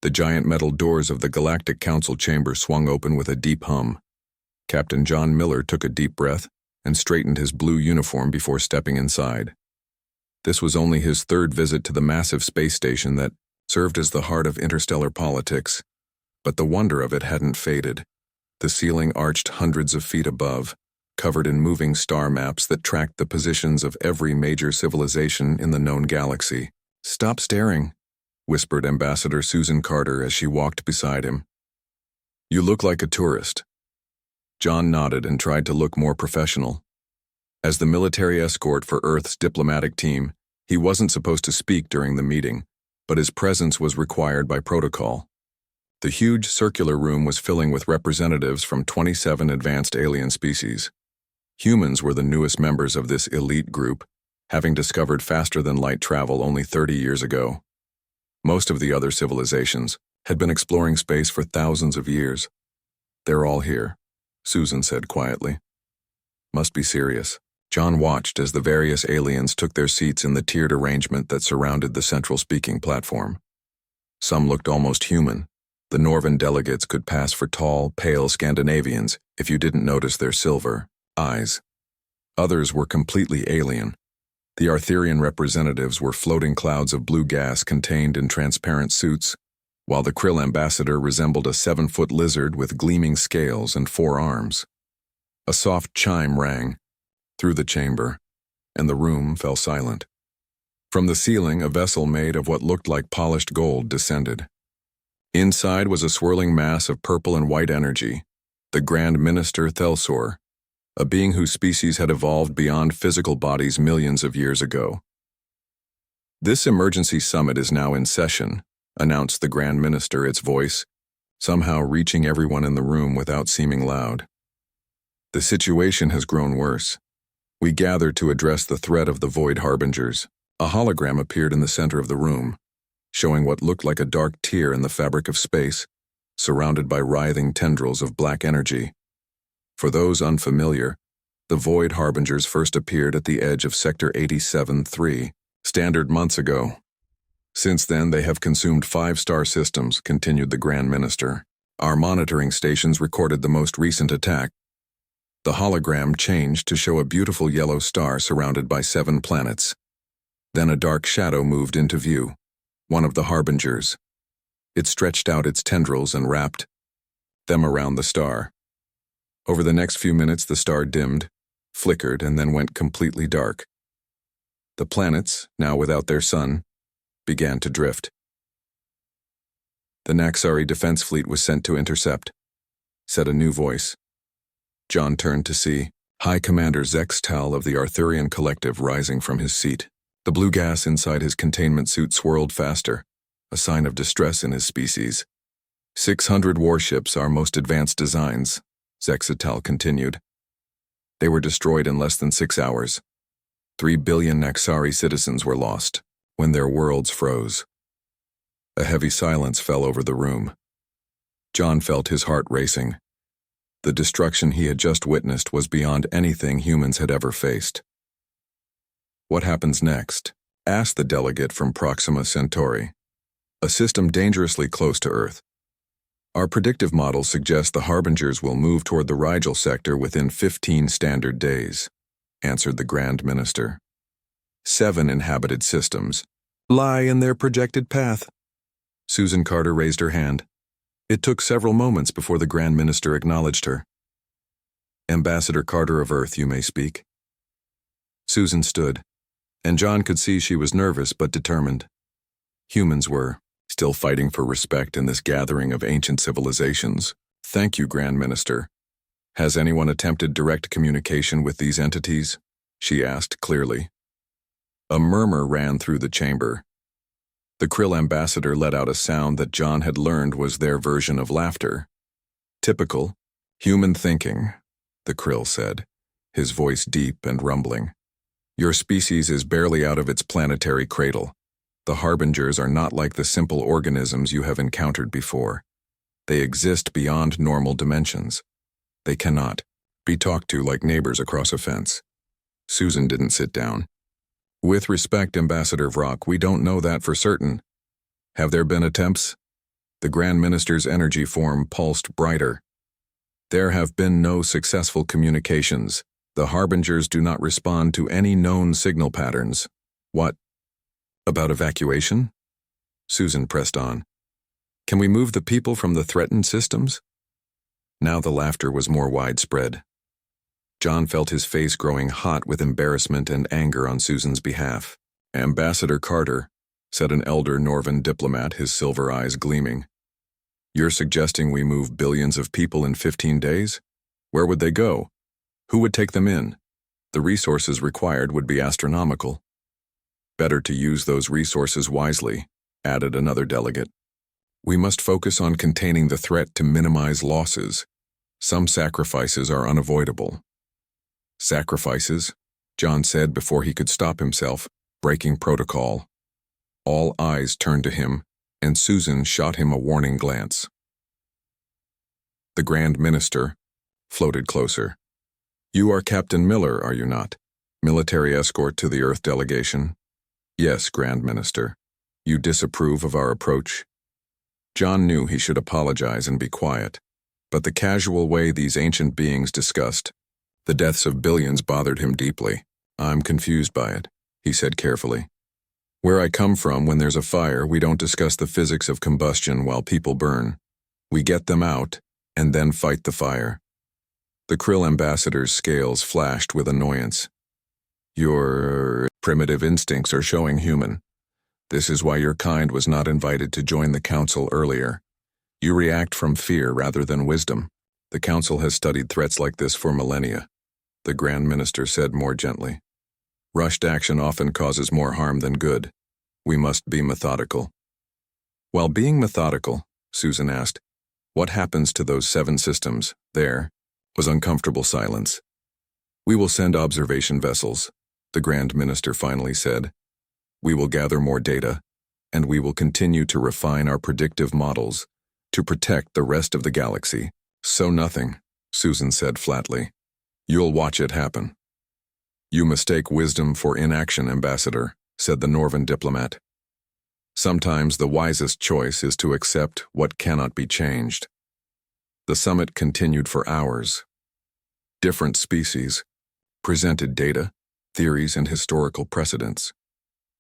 The giant metal doors of the Galactic Council chamber swung open with a deep hum. Captain John Miller took a deep breath and straightened his blue uniform before stepping inside. This was only his third visit to the massive space station that served as the heart of interstellar politics, but the wonder of it hadn't faded. The ceiling arched hundreds of feet above, covered in moving star maps that tracked the positions of every major civilization in the known galaxy. "Stop staring," whispered Ambassador Susan Carter as she walked beside him. "You look like a tourist." John nodded and tried to look more professional. As the military escort for Earth's diplomatic team, he wasn't supposed to speak during the meeting, but his presence was required by protocol. The huge circular room was filling with representatives from 27 advanced alien species. Humans were the newest members of this elite group, having discovered faster-than-light travel only 30 years ago. Most of the other civilizations had been exploring space for thousands of years. "They're all here," Susan said quietly. "Must be serious." John watched as the various aliens took their seats in the tiered arrangement that surrounded the central speaking platform. Some looked almost human. The Norvan delegates could pass for tall, pale Scandinavians if you didn't notice their silver eyes. Others were completely alien. The Arthurian representatives were floating clouds of blue gas contained in transparent suits, while the Krill ambassador resembled a 7-foot lizard with gleaming scales and 4 arms. A soft chime rang through the chamber, and the room fell silent. From the ceiling, a vessel made of what looked like polished gold descended. Inside was a swirling mass of purple and white energy, the Grand Minister Thelsor, a being whose species had evolved beyond physical bodies millions of years ago. "This emergency summit is now in session," announced the Grand Minister, its voice somehow reaching everyone in the room without seeming loud. "The situation has grown worse. We gathered to address the threat of the Void Harbingers." A hologram appeared in the center of the room, showing what looked like a dark tear in the fabric of space, surrounded by writhing tendrils of black energy. For those unfamiliar, the Void Harbingers first appeared at the edge of Sector 87-3, standard months ago. "Since then, they have consumed 5 star systems," continued the Grand Minister. "Our monitoring stations recorded the most recent attack." The hologram changed to show a beautiful yellow star surrounded by 7 planets. Then a dark shadow moved into view, one of the Harbingers. It stretched out its tendrils and wrapped them around the star. Over the next few minutes, the star dimmed, flickered, and then went completely dark. The planets, now without their sun, began to drift. "The Naxari defense fleet was sent to intercept," said a new voice. John turned to see High Commander Zex Tal of the Arthurian Collective rising from his seat. The blue gas inside his containment suit swirled faster, a sign of distress in his species. 600 warships, our most advanced designs," Zex Tal continued. "They were destroyed in less than 6 hours. 3 billion Naxari citizens were lost when their worlds froze." A heavy silence fell over the room. John felt his heart racing. The destruction he had just witnessed was beyond anything humans had ever faced. "What happens next?" asked the delegate from Proxima Centauri, a system dangerously close to Earth. "Our predictive models suggest the Harbingers will move toward the Rigel sector within 15 standard days," answered the Grand Minister. 7 inhabited systems lie in their projected path. Susan Carter raised her hand. It took several moments before the Grand Minister acknowledged her. "Ambassador Carter of Earth, you may speak." Susan stood, and John could see she was nervous but determined. Humans were still fighting for respect in this gathering of ancient civilizations. "Thank you, Grand Minister. Has anyone attempted direct communication with these entities?" she asked clearly. A murmur ran through the chamber. The Krill ambassador let out a sound that John had learned was their version of laughter. "Typical human thinking," the Krill said, his voice deep and rumbling. "Your species is barely out of its planetary cradle. The Harbingers are not like the simple organisms you have encountered before. They exist beyond normal dimensions. They cannot be talked to like neighbors across a fence." Susan didn't sit down. "With respect, Ambassador Vrock, we don't know that for certain. Have there been attempts?" The Grand Minister's energy form pulsed brighter. There have been no successful communications. The harbingers do not respond to any known signal patterns. What? About evacuation? Susan pressed on. Can we move the people from the threatened systems? Now the laughter was more widespread. John felt his face growing hot with embarrassment and anger on Susan's behalf. Ambassador Carter, said an elder Norvan diplomat, his silver eyes gleaming. You're suggesting we move billions of people in 15 days? Where would they go? Who would take them in? The resources required would be astronomical. Better to use those resources wisely, added another delegate. We must focus on containing the threat to minimize losses. Some sacrifices are unavoidable. Sacrifices? John said before he could stop himself, breaking protocol. All eyes turned to him, and Susan shot him a warning glance. The Grand Minister floated closer. You are Captain Miller, are you not? Military escort to the Earth delegation? Yes, Grand Minister. You disapprove of our approach? John knew he should apologize and be quiet, but the casual way these ancient beings discussed the deaths of billions bothered him deeply. I'm confused by it, he said carefully. Where I come from, when there's a fire, we don't discuss the physics of combustion while people burn. We get them out, and then fight the fire. The Krill ambassador's scales flashed with annoyance. Your primitive instincts are showing human. This is why your kind was not invited to join the council earlier. You react from fear rather than wisdom. The council has studied threats like this for millennia, the Grand Minister said more gently. Rushed action often causes more harm than good. We must be methodical. While being methodical, Susan asked, what happens to those 7 systems? There was uncomfortable silence. We will send observation vessels, the Grand Minister finally said. We will gather more data, and we will continue to refine our predictive models to protect the rest of the galaxy. So nothing, Susan said flatly. You'll watch it happen. You mistake wisdom for inaction, Ambassador, said the Norvan diplomat. Sometimes the wisest choice is to accept what cannot be changed. The summit continued for hours. Different species presented data, theories, and historical precedents.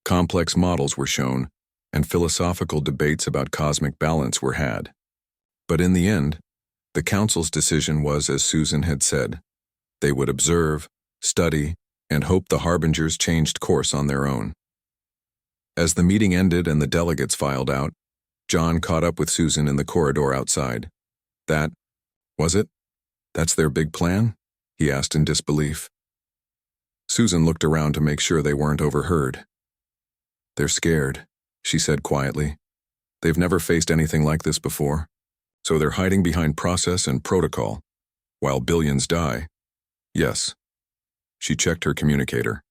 Complex models were shown, and philosophical debates about cosmic balance were had. But in the end, the Council's decision was as Susan had said. They would observe, study, and hope the harbingers changed course on their own. As the meeting ended and the delegates filed out, John caught up with Susan in the corridor outside. That, was it? That's their big plan? He asked in disbelief. Susan looked around to make sure they weren't overheard. They're scared, she said quietly. They've never faced anything like this before, so they're hiding behind process and protocol, while billions die. Yes. She checked her communicator.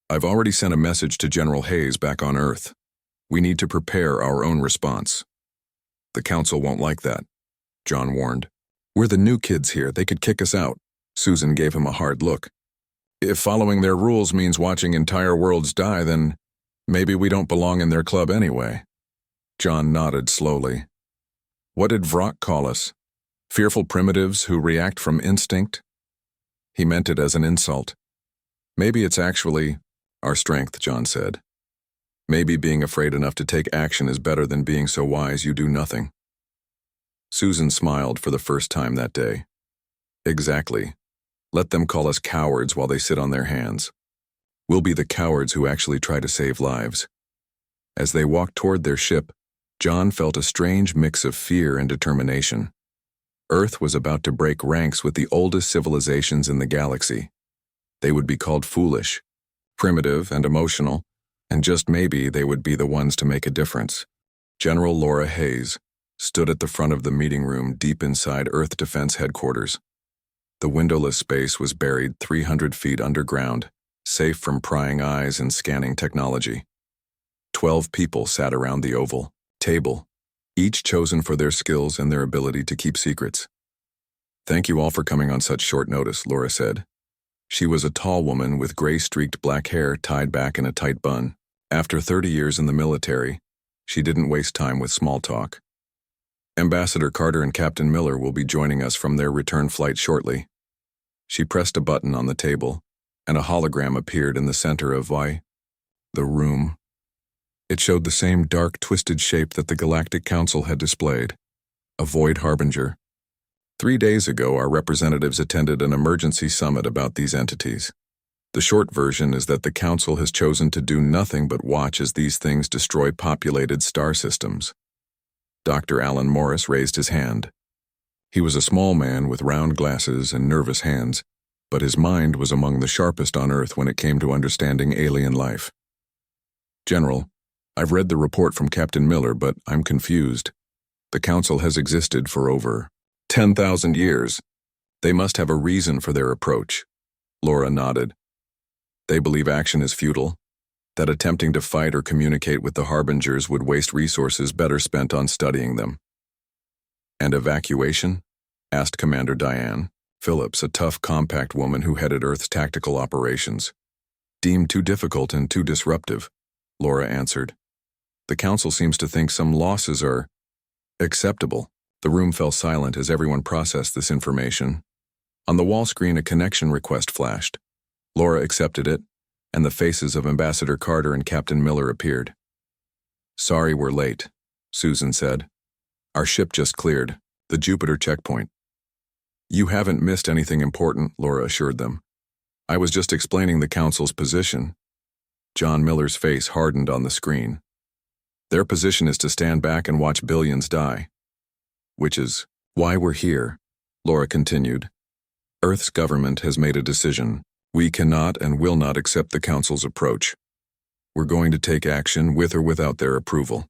I've already sent a message to General Hayes back on Earth. We need to prepare our own response. The Council won't like that, John warned. We're the new kids here. They could kick us out. Susan gave him a hard look. If following their rules means watching entire worlds die, then maybe we don't belong in their club anyway. John nodded slowly. What did Vrock call us? Fearful primitives who react from instinct? He meant it as an insult. Maybe it's actually our strength, John said. Maybe being afraid enough to take action is better than being so wise you do nothing. Susan smiled for the first time that day. Exactly. Let them call us cowards while they sit on their hands. We'll be the cowards who actually try to save lives. As they walked toward their ship, John felt a strange mix of fear and determination. Earth was about to break ranks with the oldest civilizations in the galaxy. They would be called foolish, primitive, and emotional, and just maybe they would be the ones to make a difference. General Laura Hayes stood at the front of the meeting room deep inside Earth Defense Headquarters. The windowless space was buried 300 feet underground, safe from prying eyes and scanning technology. 12 people sat around the oval table, each chosen for their skills and their ability to keep secrets. Thank you all for coming on such short notice, Laura said. She was a tall woman with gray-streaked black hair tied back in a tight bun. After 30 years in the military, she didn't waste time with small talk. Ambassador Carter and Captain Miller will be joining us from their return flight shortly. She pressed a button on the table, and a hologram appeared in the center of the room. It showed the same dark, twisted shape that the Galactic Council had displayed, a void harbinger. 3 days ago, our representatives attended an emergency summit about these entities. The short version is that the Council has chosen to do nothing but watch as these things destroy populated star systems. Dr. Alan Morris raised his hand. He was a small man with round glasses and nervous hands, but his mind was among the sharpest on Earth when it came to understanding alien life. General, I've read the report from Captain Miller, but I'm confused. The Council has existed for over 10,000 years. They must have a reason for their approach. Laura nodded. They believe action is futile, that attempting to fight or communicate with the Harbingers would waste resources better spent on studying them. And evacuation? Asked Commander Diane Phillips, a tough, compact woman who headed Earth's tactical operations. Deemed too difficult and too disruptive, Laura answered. The Council seems to think some losses are acceptable. The room fell silent as everyone processed this information. On the wall screen, a connection request flashed. Laura accepted it, and the faces of Ambassador Carter and Captain Miller appeared. Sorry we're late, Susan said. Our ship just cleared, the Jupiter checkpoint. You haven't missed anything important, Laura assured them. I was just explaining the Council's position. John Miller's face hardened on the screen. Their position is to stand back and watch billions die. Which is why we're here, Laura continued. Earth's government has made a decision. We cannot and will not accept the Council's approach. We're going to take action with or without their approval.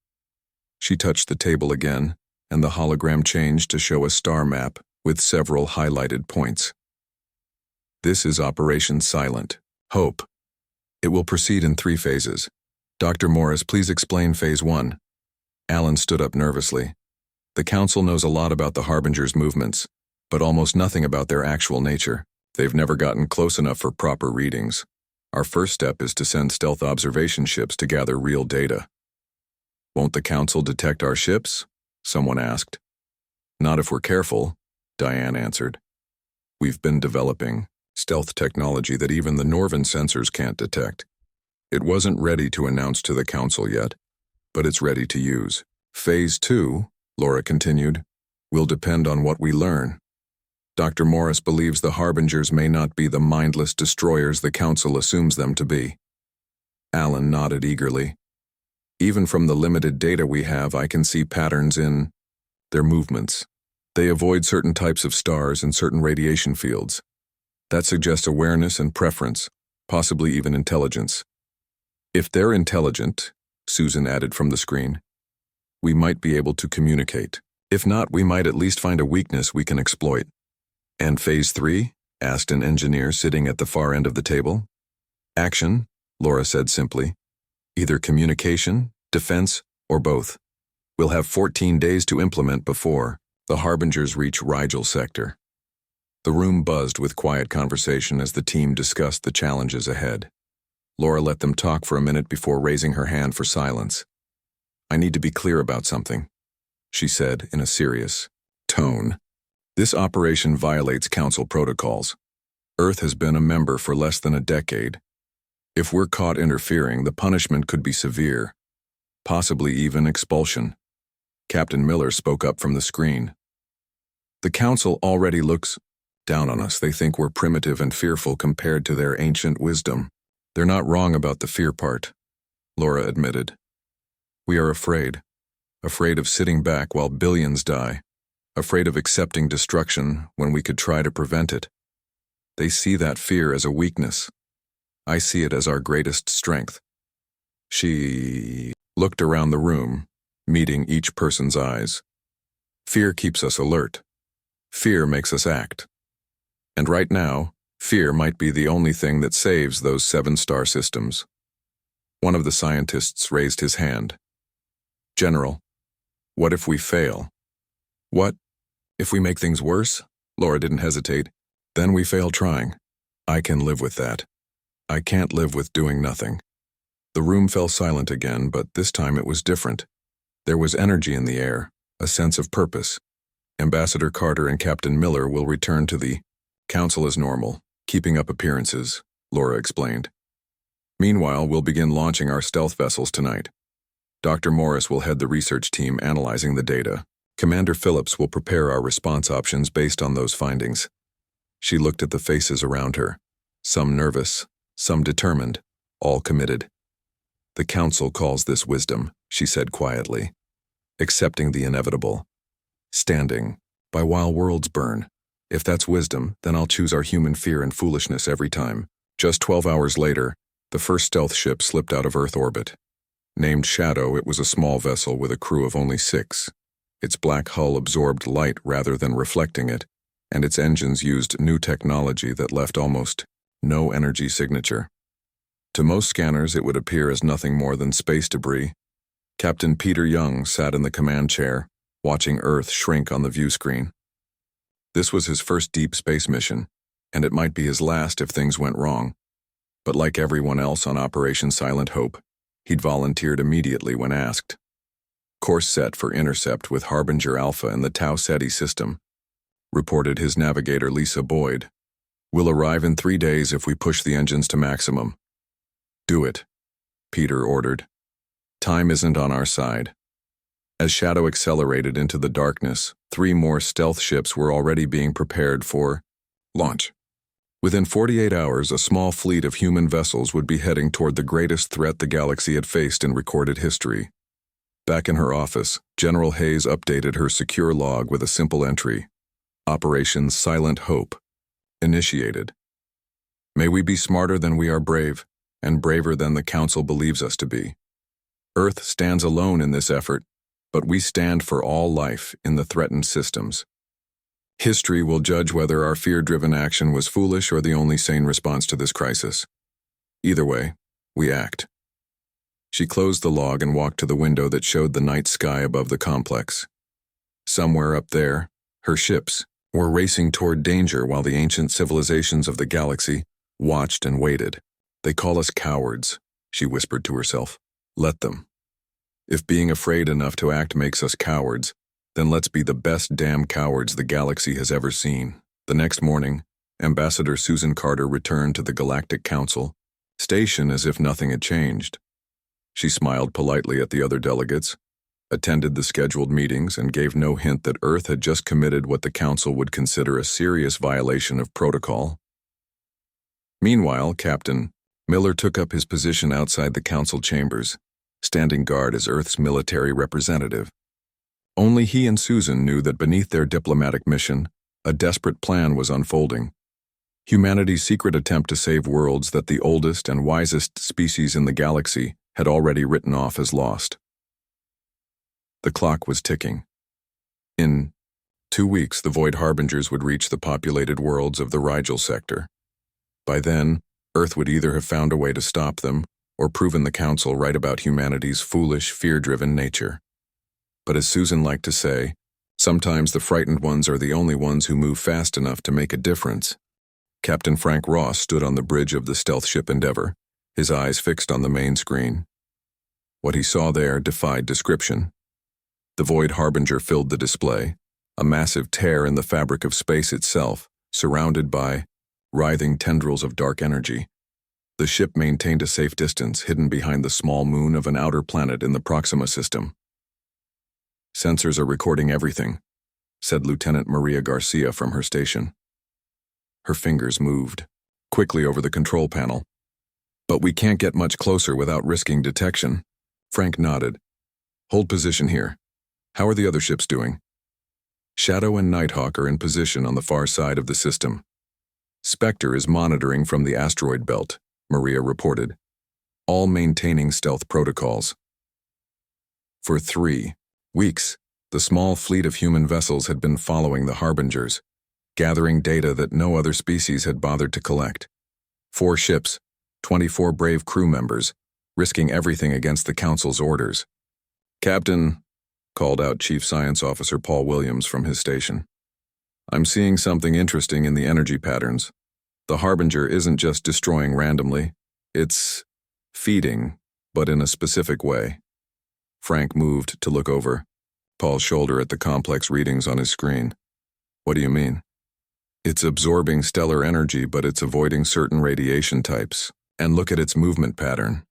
She touched the table again, and the hologram changed to show a star map with several highlighted points. This is Operation Silent Hope. It will proceed in 3 phases. Dr. Morris, please explain Phase 1. Alan stood up nervously. The Council knows a lot about the Harbinger's movements, but almost nothing about their actual nature. They've never gotten close enough for proper readings. Our first step is to send stealth observation ships to gather real data. Won't the Council detect our ships? Someone asked. Not if we're careful, Diane answered. We've been developing stealth technology that even the Norvan sensors can't detect. It wasn't ready to announce to the Council yet, but it's ready to use. Phase 2, Laura continued, will depend on what we learn. Dr. Morris believes the Harbingers may not be the mindless destroyers the Council assumes them to be. Alan nodded eagerly. Even from the limited data we have, I can see patterns in their movements. They avoid certain types of stars and certain radiation fields. That suggests awareness and preference, possibly even intelligence. If they're intelligent, Susan added from the screen, we might be able to communicate. If not, we might at least find a weakness we can exploit. And Phase 3? Asked an engineer sitting at the far end of the table. Action, Laura said simply. Either communication, defense, or both. We'll have 14 days to implement before the Harbingers reach Rigel sector. The room buzzed with quiet conversation as the team discussed the challenges ahead. Laura let them talk for a minute before raising her hand for silence. I need to be clear about something, she said in a serious tone. This operation violates Council protocols. Earth has been a member for less than a decade. If we're caught interfering, the punishment could be severe, possibly even expulsion. Captain Miller spoke up from the screen. The Council already looks down on us. They think we're primitive and fearful compared to their ancient wisdom. They're not wrong about the fear part, Laura admitted. We are afraid of sitting back while billions die. Afraid of accepting destruction when we could try to prevent it. They see that fear as a weakness. I see it as our greatest strength. She looked around the room, meeting each person's eyes. Fear keeps us alert. Fear makes us act. And right now, fear might be the only thing that saves those 7 star systems. One of the scientists raised his hand. General, what if we fail? What if we make things worse? Laura didn't hesitate. Then we fail trying. I can live with that. I can't live with doing nothing. The room fell silent again, but this time it was different. There was energy in the air, a sense of purpose. Ambassador Carter and Captain Miller will return to the council as normal, keeping up appearances, Laura explained. Meanwhile, we'll begin launching our stealth vessels tonight. Dr. Morris will head the research team analyzing the data. Commander Phillips will prepare our response options based on those findings. She looked at the faces around her, some nervous, some determined, all committed. The council calls this wisdom, she said quietly. Accepting the inevitable. Standing, by while worlds burn. If that's wisdom, then I'll choose our human fear and foolishness every time. Just 12 hours later, the first stealth ship slipped out of Earth orbit. Named Shadow, it was a small vessel with a crew of only 6. Its black hull absorbed light rather than reflecting it, and its engines used new technology that left almost no energy signature. To most scanners, it would appear as nothing more than space debris. Captain Peter Young sat in the command chair, watching Earth shrink on the view screen. This was his first deep space mission, and it might be his last if things went wrong. But like everyone else on Operation Silent Hope, he'd volunteered immediately when asked. Course set for intercept with Harbinger Alpha in the Tau Ceti system, reported his navigator Lisa Boyd. We'll arrive in 3 days if we push the engines to maximum. Do it, Peter ordered. Time isn't on our side. As Shadow accelerated into the darkness, 3 more stealth ships were already being prepared for launch. Within 48 hours, a small fleet of human vessels would be heading toward the greatest threat the galaxy had faced in recorded history. Back in her office, General Hayes updated her secure log with a simple entry. Operation Silent Hope. Initiated. May we be smarter than we are brave, and braver than the Council believes us to be. Earth stands alone in this effort, but we stand for all life in the threatened systems. History will judge whether our fear-driven action was foolish or the only sane response to this crisis. Either way, we act. She closed the log and walked to the window that showed the night sky above the complex. Somewhere up there, her ships were racing toward danger while the ancient civilizations of the galaxy watched and waited. They call us cowards, she whispered to herself. Let them. If being afraid enough to act makes us cowards, then let's be the best damn cowards the galaxy has ever seen. The next morning, Ambassador Susan Carter returned to the Galactic Council, station as if nothing had changed. She smiled politely at the other delegates, attended the scheduled meetings, and gave no hint that Earth had just committed what the Council would consider a serious violation of protocol. Meanwhile, Captain Miller took up his position outside the Council chambers, standing guard as Earth's military representative. Only he and Susan knew that beneath their diplomatic mission, a desperate plan was unfolding. Humanity's secret attempt to save worlds that the oldest and wisest species in the galaxy had already written off as lost. The clock was ticking. In 2 weeks, the Void Harbingers would reach the populated worlds of the Rigel sector. By then, Earth would either have found a way to stop them or proven the Council right about humanity's foolish, fear-driven nature. But as Susan liked to say, sometimes the frightened ones are the only ones who move fast enough to make a difference. Captain Frank Ross stood on the bridge of the stealth ship Endeavour, his eyes fixed on the main screen. What he saw there defied description. The Void Harbinger filled the display, a massive tear in the fabric of space itself, surrounded by writhing tendrils of dark energy. The ship maintained a safe distance, hidden behind the small moon of an outer planet in the Proxima system. Sensors are recording everything, said Lieutenant Maria Garcia from her station. Her fingers moved quickly over the control panel. But we can't get much closer without risking detection. Frank nodded. Hold position here. How are the other ships doing? Shadow and Nighthawk are in position on the far side of the system. Spectre is monitoring from the asteroid belt, Maria reported, all maintaining stealth protocols. For 3 weeks, the small fleet of human vessels had been following the Harbingers, gathering data that no other species had bothered to collect. 4 ships, 24 brave crew members, risking everything against the Council's orders. Captain, called out Chief Science Officer Paul Williams from his station. I'm seeing something interesting in the energy patterns. The Harbinger isn't just destroying randomly, it's feeding, but in a specific way. Frank moved to look over. Paul's shoulder at the complex readings on his screen. What do you mean? It's absorbing stellar energy, but it's avoiding certain radiation types. And look at its movement pattern.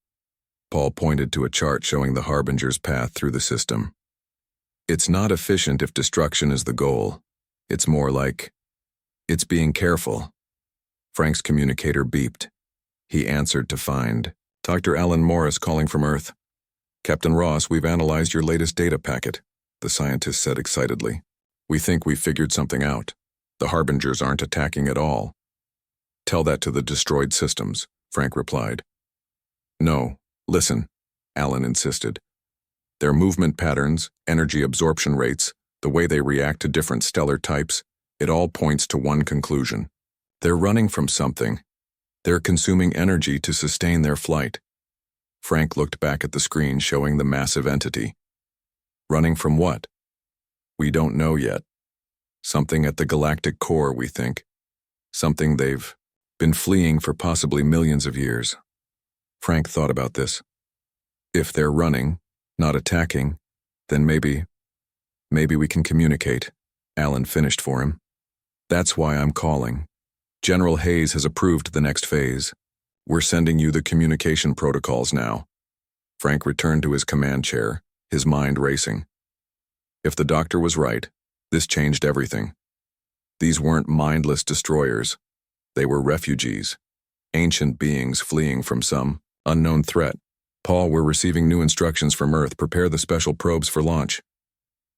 Paul pointed to a chart showing the Harbinger's path through the system. It's not efficient if destruction is the goal. It's more like, it's being careful. Frank's communicator beeped. He answered to find Dr. Alan Morris calling from Earth. Captain Ross, we've analyzed your latest data packet, the scientist said excitedly. We think we've figured something out. The Harbingers aren't attacking at all. Tell that to the destroyed systems, Frank replied. No, listen, Alan insisted. Their movement patterns, energy absorption rates, the way they react to different stellar types, it all points to one conclusion. They're running from something. They're consuming energy to sustain their flight. Frank looked back at the screen showing the massive entity. Running from what? We don't know yet. Something at the galactic core, we think. Something they've been fleeing for possibly millions of years. Frank thought about this. If they're running, not attacking, then maybe we can communicate, Alan finished for him. That's why I'm calling. General Hayes has approved the next phase. We're sending you the communication protocols now. Frank returned to his command chair, his mind racing. If the doctor was right, this changed everything. These weren't mindless destroyers. They were refugees, ancient beings fleeing from some unknown threat. Paul, we're receiving new instructions from Earth. Prepare the special probes for launch.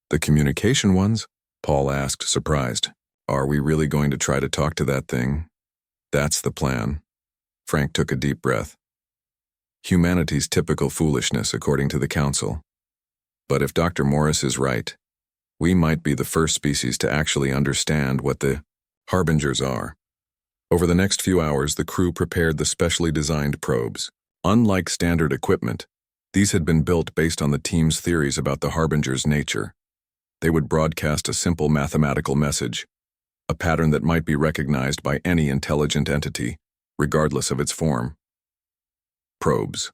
The communication ones? Paul asked, surprised. Are we really going to try to talk to that thing? That's the plan. Frank took a deep breath. Humanity's typical foolishness, according to the Council. But if Dr. Morris is right, we might be the first species to actually understand what the Harbingers are. Over the next few hours, the crew prepared the specially designed probes. Unlike standard equipment, these had been built based on the team's theories about the Harbinger's nature. They would broadcast a simple mathematical message, a pattern that might be recognized by any intelligent entity, regardless of its form. Probes.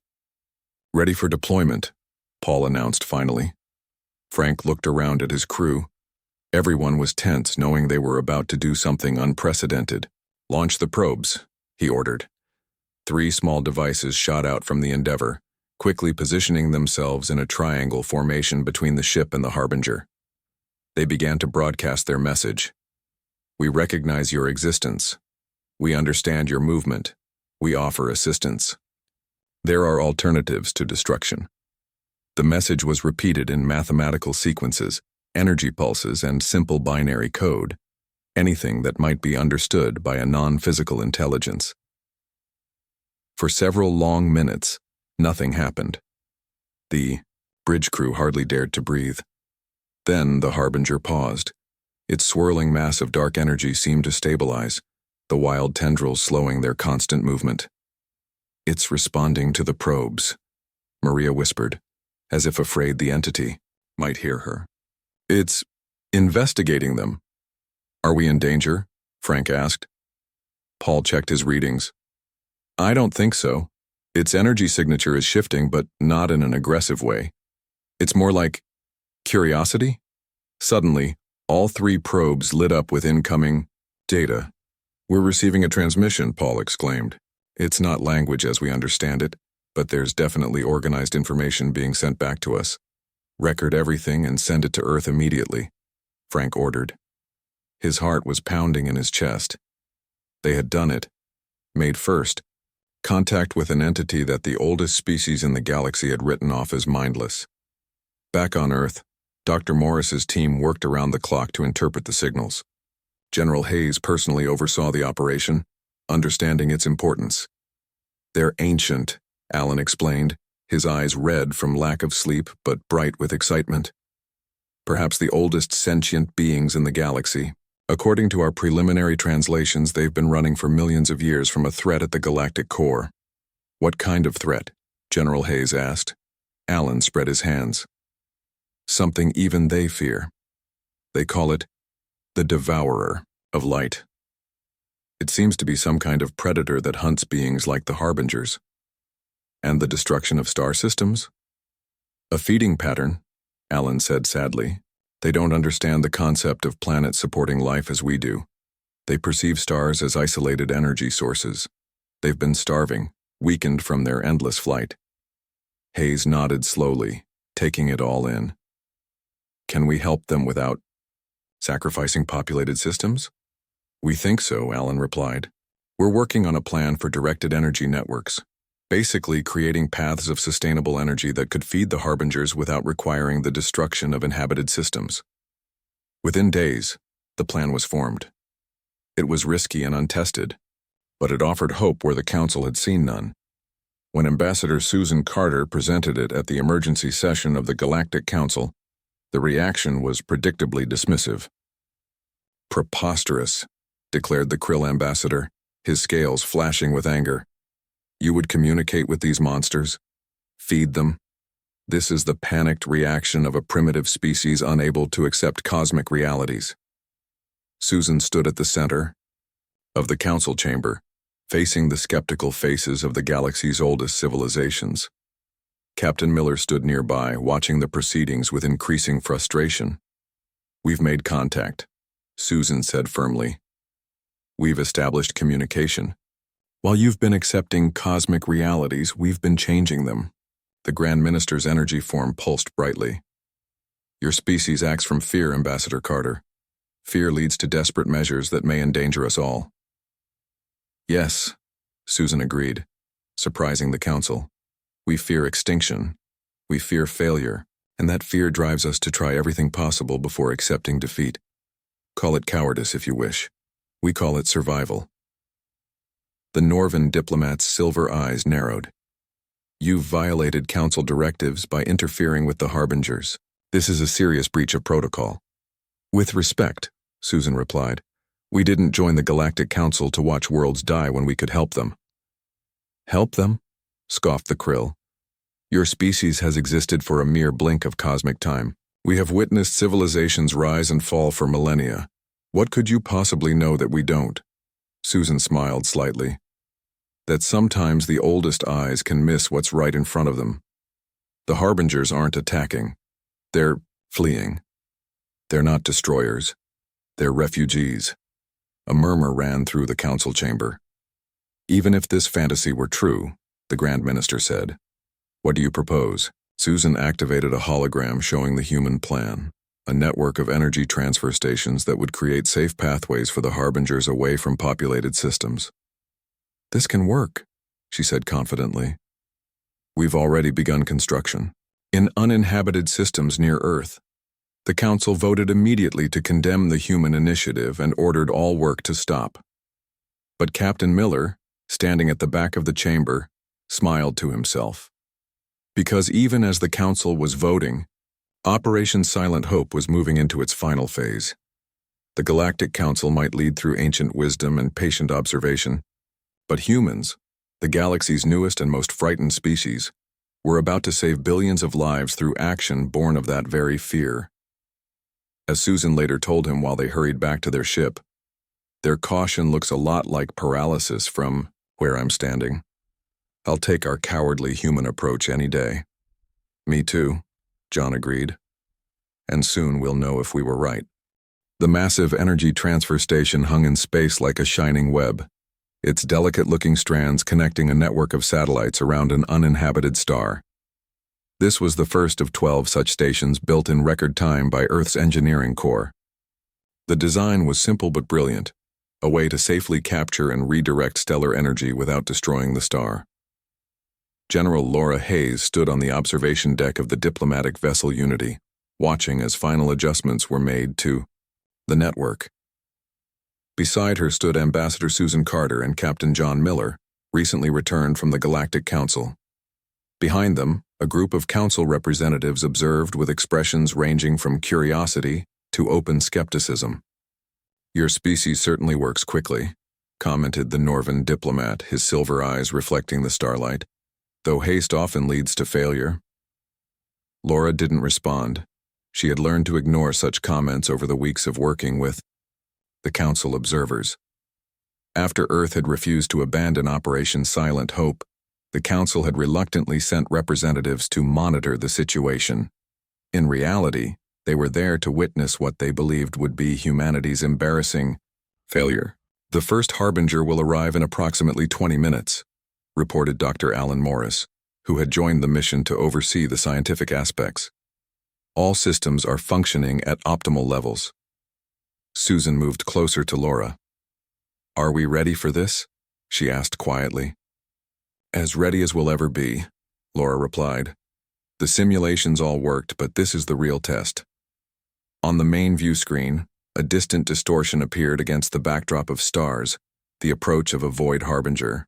Ready for deployment, Paul announced finally. Frank looked around at his crew. Everyone was tense, knowing they were about to do something unprecedented. Launch the probes, he ordered. 3 small devices shot out from the Endeavour, quickly positioning themselves in a triangle formation between the ship and the Harbinger. They began to broadcast their message. We recognize your existence. We understand your movement. We offer assistance. There are alternatives to destruction. The message was repeated in mathematical sequences, energy pulses, and simple binary code, anything that might be understood by a non-physical intelligence. For several long minutes, nothing happened. The bridge crew hardly dared to breathe. Then the Harbinger paused. Its swirling mass of dark energy seemed to stabilize, the wild tendrils slowing their constant movement. It's responding to the probes, Maria whispered, as if afraid the entity might hear her. It's investigating them. Are we in danger? Frank asked. Paul checked his readings. I don't think so. Its energy signature is shifting, but not in an aggressive way. It's more like curiosity. Suddenly, all 3 probes lit up with incoming data. We're receiving a transmission, Paul exclaimed. It's not language as we understand it, but there's definitely organized information being sent back to us. Record everything and send it to Earth immediately, Frank ordered. His heart was pounding in his chest. They had done it. Made first. Contact with an entity that the oldest species in the galaxy had written off as mindless. Back on Earth, Dr. Morris's team worked around the clock to interpret the signals. General Hayes personally oversaw the operation, understanding its importance. They're ancient, Alan explained, his eyes red from lack of sleep but bright with excitement. Perhaps the oldest sentient beings in the galaxy. According to our preliminary translations, they've been running for millions of years from a threat at the galactic core. What kind of threat? General Hayes asked. Alan spread his hands. Something even they fear. They call it the Devourer of Light. It seems to be some kind of predator that hunts beings like the Harbingers. And the destruction of star systems? A feeding pattern, Alan said sadly. They don't understand the concept of planets supporting life as we do. They perceive stars as isolated energy sources. They've been starving, weakened from their endless flight. Hayes nodded slowly, taking it all in. Can we help them without sacrificing populated systems? We think so, Alan replied. We're working on a plan for directed energy networks, basically creating paths of sustainable energy that could feed the Harbingers without requiring the destruction of inhabited systems. Within days, the plan was formed. It was risky and untested, but it offered hope where the Council had seen none. When Ambassador Susan Carter presented it at the emergency session of the Galactic Council, the reaction was predictably dismissive. Preposterous, declared the Krill ambassador, his scales flashing with anger. You would communicate with these monsters? Feed them? This is the panicked reaction of a primitive species unable to accept cosmic realities. Susan stood at the center of the council chamber, facing the skeptical faces of the galaxy's oldest civilizations. Captain Miller stood nearby, watching the proceedings with increasing frustration. We've made contact, Susan said firmly. We've established communication. While you've been accepting cosmic realities, we've been changing them. The Grand Minister's energy form pulsed brightly. Your species acts from fear, Ambassador Carter. Fear leads to desperate measures that may endanger us all. Yes, Susan agreed, surprising the Council. We fear extinction. We fear failure, and that fear drives us to try everything possible before accepting defeat. Call it cowardice if you wish. We call it survival. The Norvan diplomat's silver eyes narrowed. You've violated Council directives by interfering with the Harbingers. This is a serious breach of protocol. With respect, Susan replied. We didn't join the Galactic Council to watch worlds die when we could help them. Help them? Scoffed the Krill. Your species has existed for a mere blink of cosmic time. We have witnessed civilizations rise and fall for millennia. What could you possibly know that we don't? Susan smiled slightly. That sometimes the oldest eyes can miss what's right in front of them. The Harbingers aren't attacking. They're fleeing. They're not destroyers. They're refugees. A murmur ran through the council chamber. Even if this fantasy were true, the Grand Minister said. What do you propose? Susan activated a hologram showing the human plan, a network of energy transfer stations that would create safe pathways for the Harbingers away from populated systems. This can work, she said confidently. We've already begun construction. In uninhabited systems near Earth, the Council voted immediately to condemn the human initiative and ordered all work to stop. But Captain Miller, standing at the back of the chamber, smiled to himself. Because even as the Council was voting, Operation Silent Hope was moving into its final phase. The Galactic Council might lead through ancient wisdom and patient observation, but humans, the galaxy's newest and most frightened species, were about to save billions of lives through action born of that very fear. As Susan later told him while they hurried back to their ship, their caution looks a lot like paralysis from where I'm standing. I'll take our cowardly human approach any day. Me too, John agreed. And soon we'll know if we were right. The massive energy transfer station hung in space like a shining web, its delicate-looking strands connecting a network of satellites around an uninhabited star. This was the first of 12 such stations built in record time by Earth's engineering corps. The design was simple but brilliant, a way to safely capture and redirect stellar energy without destroying the star. General Laura Hayes stood on the observation deck of the diplomatic vessel Unity, watching as final adjustments were made to the network. Beside her stood Ambassador Susan Carter and Captain John Miller, recently returned from the Galactic Council. Behind them, a group of council representatives observed with expressions ranging from curiosity to open skepticism. Your species certainly works quickly, commented the Norvan diplomat, his silver eyes reflecting the starlight, though haste often leads to failure. Laura didn't respond. She had learned to ignore such comments over the weeks of working with the council observers. After Earth had refused to abandon Operation Silent Hope, the council had reluctantly sent representatives to monitor the situation. In reality, they were there to witness what they believed would be humanity's embarrassing failure. The first harbinger will arrive in approximately 20 minutes, reported Dr. Alan Morris, who had joined the mission to oversee the scientific aspects. All systems are functioning at optimal levels. Susan moved closer to Laura. "Are we ready for this?" she asked quietly. "As ready as we'll ever be," Laura replied. "The simulations all worked, but this is the real test." On the main view screen, a distant distortion appeared against the backdrop of stars, the approach of a void harbinger.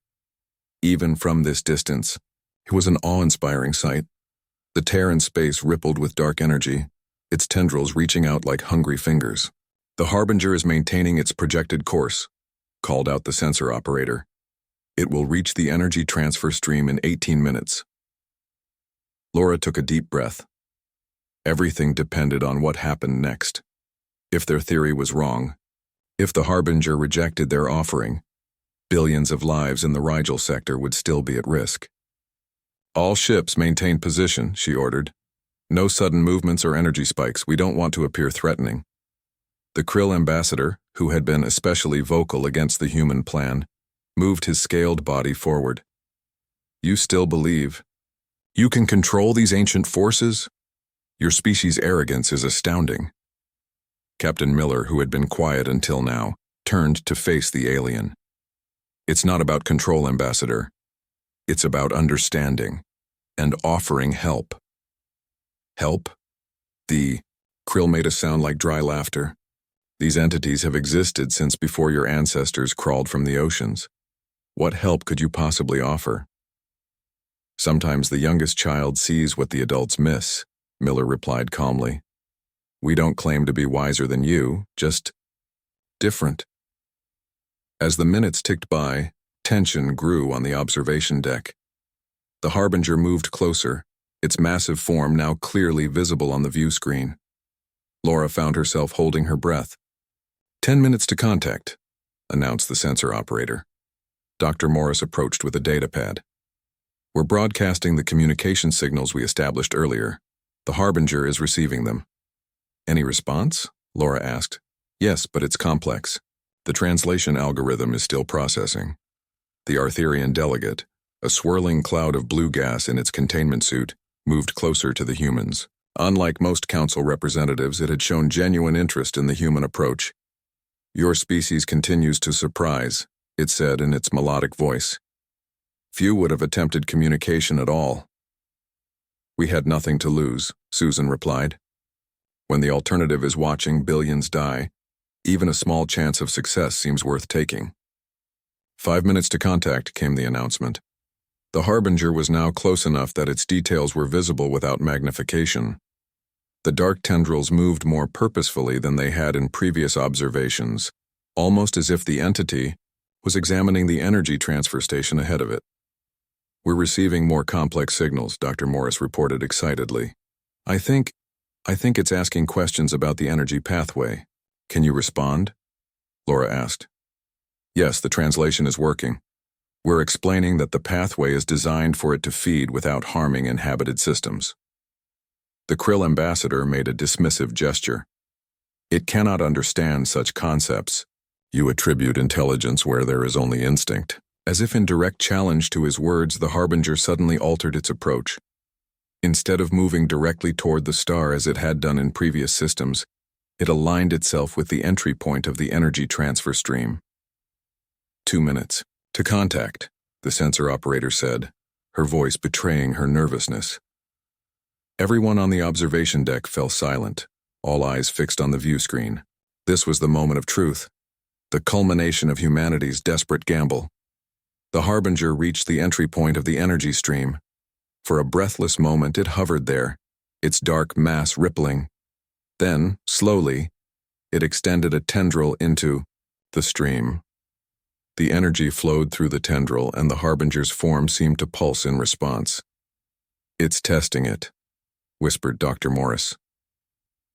Even from this distance, it was an awe-inspiring sight. The tear in space rippled with dark energy, its tendrils reaching out like hungry fingers. "The harbinger is maintaining its projected course," called out the sensor operator. "It will reach the energy transfer stream in 18 minutes. Laura took a deep breath. Everything depended on what happened next. If their theory was wrong, if the harbinger rejected their offering, billions of lives in the Rigel sector would still be at risk. "All ships maintain position," she ordered. "No sudden movements or energy spikes. We don't want to appear threatening." The Krill ambassador, who had been especially vocal against the human plan, moved his scaled body forward. "You still believe you can control these ancient forces? Your species' arrogance is astounding." Captain Miller, who had been quiet until now, turned to face the alien. "It's not about control, Ambassador. It's about understanding and offering help." "Help?" The Krill made a sound like dry laughter. "These entities have existed since before your ancestors crawled from the oceans. What help could you possibly offer?" "Sometimes the youngest child sees what the adults miss," Miller replied calmly. "We don't claim to be wiser than you, just different." As the minutes ticked by, tension grew on the observation deck. The harbinger moved closer, its massive form now clearly visible on the view screen. Laura found herself holding her breath. 10 minutes to contact," announced the sensor operator. Dr. Morris approached with a datapad. "We're broadcasting the communication signals we established earlier. The harbinger is receiving them." "Any response?" Laura asked. "Yes, but it's complex. The translation algorithm is still processing." The Arthurian delegate, a swirling cloud of blue gas in its containment suit, moved closer to the humans. Unlike most council representatives, it had shown genuine interest in the human approach. "Your species continues to surprise," it said in its melodic voice. "Few would have attempted communication at all." "We had nothing to lose," Susan replied. "When the alternative is watching billions die, even a small chance of success seems worth taking." 5 minutes to contact, came the announcement. The harbinger was now close enough that its details were visible without magnification. The dark tendrils moved more purposefully than they had in previous observations, almost as if the entity was examining the energy transfer station ahead of it. "We're receiving more complex signals," Dr. Morris reported excitedly. I think it's asking questions about the energy pathway. Can you respond?" Laura asked. "Yes, the translation is working. We're explaining that the pathway is designed for it to feed without harming inhabited systems." The Krill ambassador made a dismissive gesture. "It cannot understand such concepts. You attribute intelligence where there is only instinct." As if in direct challenge to his words, the harbinger suddenly altered its approach. Instead of moving directly toward the star as it had done in previous systems, it aligned itself with the entry point of the energy transfer stream. 2 minutes. To contact, the sensor operator said, her voice betraying her nervousness. Everyone on the observation deck fell silent, all eyes fixed on the view screen. This was the moment of truth, the culmination of humanity's desperate gamble. The harbinger reached the entry point of the energy stream. For a breathless moment it hovered there, its dark mass rippling. Then, slowly, it extended a tendril into the stream. The energy flowed through the tendril, and the harbinger's form seemed to pulse in response. "It's testing it," whispered Dr. Morris.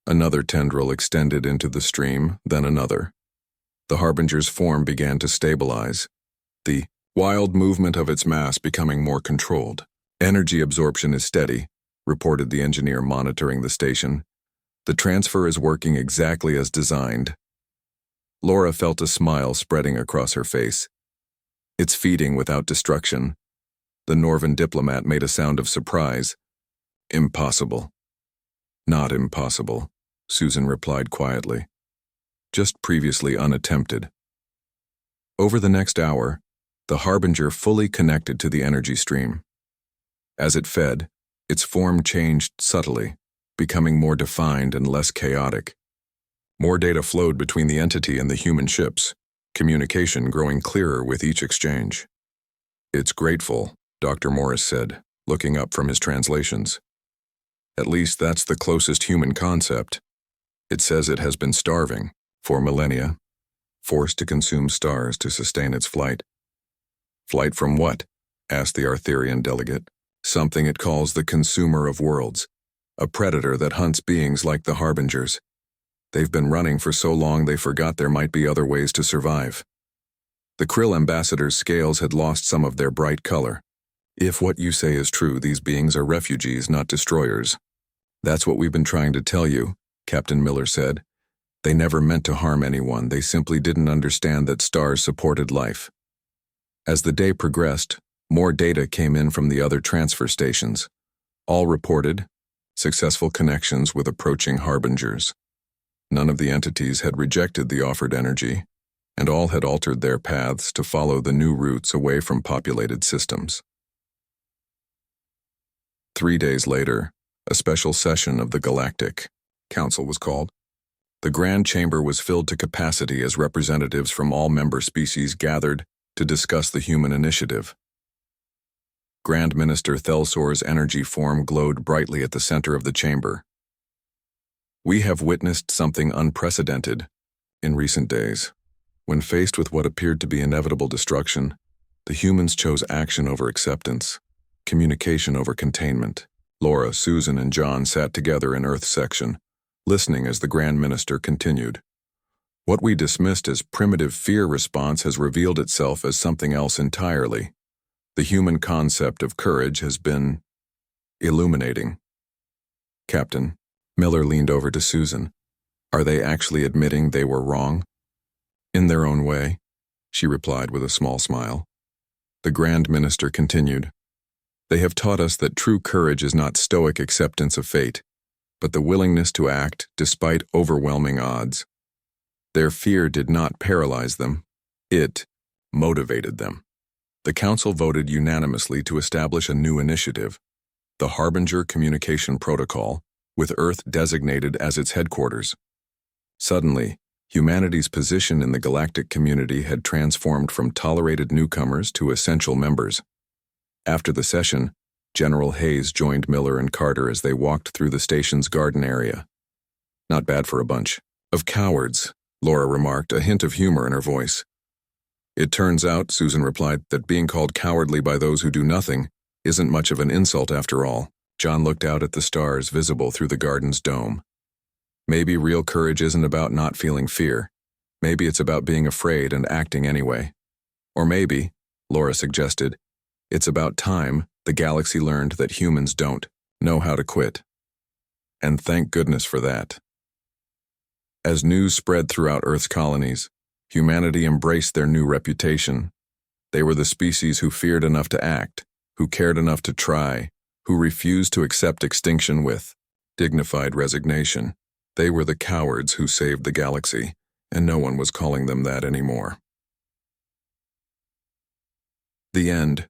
Another tendril extended into the stream, then another. The harbinger's form began to stabilize, the wild movement of its mass becoming more controlled. "Energy absorption is steady," reported the engineer monitoring the station. "The transfer is working exactly as designed." Laura felt a smile spreading across her face. "It's feeding without destruction." The Norvan diplomat made a sound of surprise. "Impossible." "Not impossible," Susan replied quietly. "Just previously unattempted." Over the next hour, the Harbinger fully connected to the energy stream. As it fed, its form changed subtly, becoming more defined and less chaotic. More data flowed between the entity and the human ships, communication growing clearer with each exchange. "It's grateful," Dr. Morris said, looking up from his translations. "At least that's the closest human concept. It says it has been starving, for millennia, forced to consume stars to sustain its flight." "Flight from what?" asked the Arthurian delegate. "Something it calls the consumer of worlds, a predator that hunts beings like the Harbingers. They've been running for so long they forgot there might be other ways to survive." The Krill ambassador's scales had lost some of their bright color. "If what you say is true, these beings are refugees, not destroyers." "That's what we've been trying to tell you," Captain Miller said. "They never meant to harm anyone, they simply didn't understand that stars supported life." As the day progressed, more data came in from the other transfer stations. All reported successful connections with approaching Harbingers. None of the entities had rejected the offered energy, and all had altered their paths to follow the new routes away from populated systems. 3 days later, a special session of the Galactic Council was called. The Grand Chamber was filled to capacity as representatives from all member species gathered to discuss the human initiative. Grand Minister Thelsor's energy form glowed brightly at the center of the chamber. "We have witnessed something unprecedented in recent days. When faced with what appeared to be inevitable destruction, the humans chose action over acceptance, communication over containment." Laura, Susan, and John sat together in Earth's section, listening as the Grand Minister continued. "What we dismissed as primitive fear response has revealed itself as something else entirely. The human concept of courage has been illuminating." "Captain," Miller leaned over to Susan, "are they actually admitting they were wrong?" "In their own way," she replied with a small smile. The Grand Minister continued. "They have taught us that true courage is not stoic acceptance of fate, but the willingness to act despite overwhelming odds. Their fear did not paralyze them, it motivated them." The Council voted unanimously to establish a new initiative, the Harbinger Communication Protocol, with Earth designated as its headquarters. Suddenly, humanity's position in the galactic community had transformed from tolerated newcomers to essential members. After the session, General Hayes joined Miller and Carter as they walked through the station's garden area. "Not bad for a bunch of cowards," Laura remarked, a hint of humor in her voice. "It turns out," Susan replied, "that being called cowardly by those who do nothing isn't much of an insult after all." John looked out at the stars visible through the garden's dome. "Maybe real courage isn't about not feeling fear. Maybe it's about being afraid and acting anyway. Or maybe," Laura suggested, "it's about time the galaxy learned that humans don't know how to quit. And thank goodness for that." As news spread throughout Earth's colonies, humanity embraced their new reputation. They were the species who feared enough to act, who cared enough to try, who refused to accept extinction with dignified resignation. They were the cowards who saved the galaxy, and no one was calling them that anymore. The end.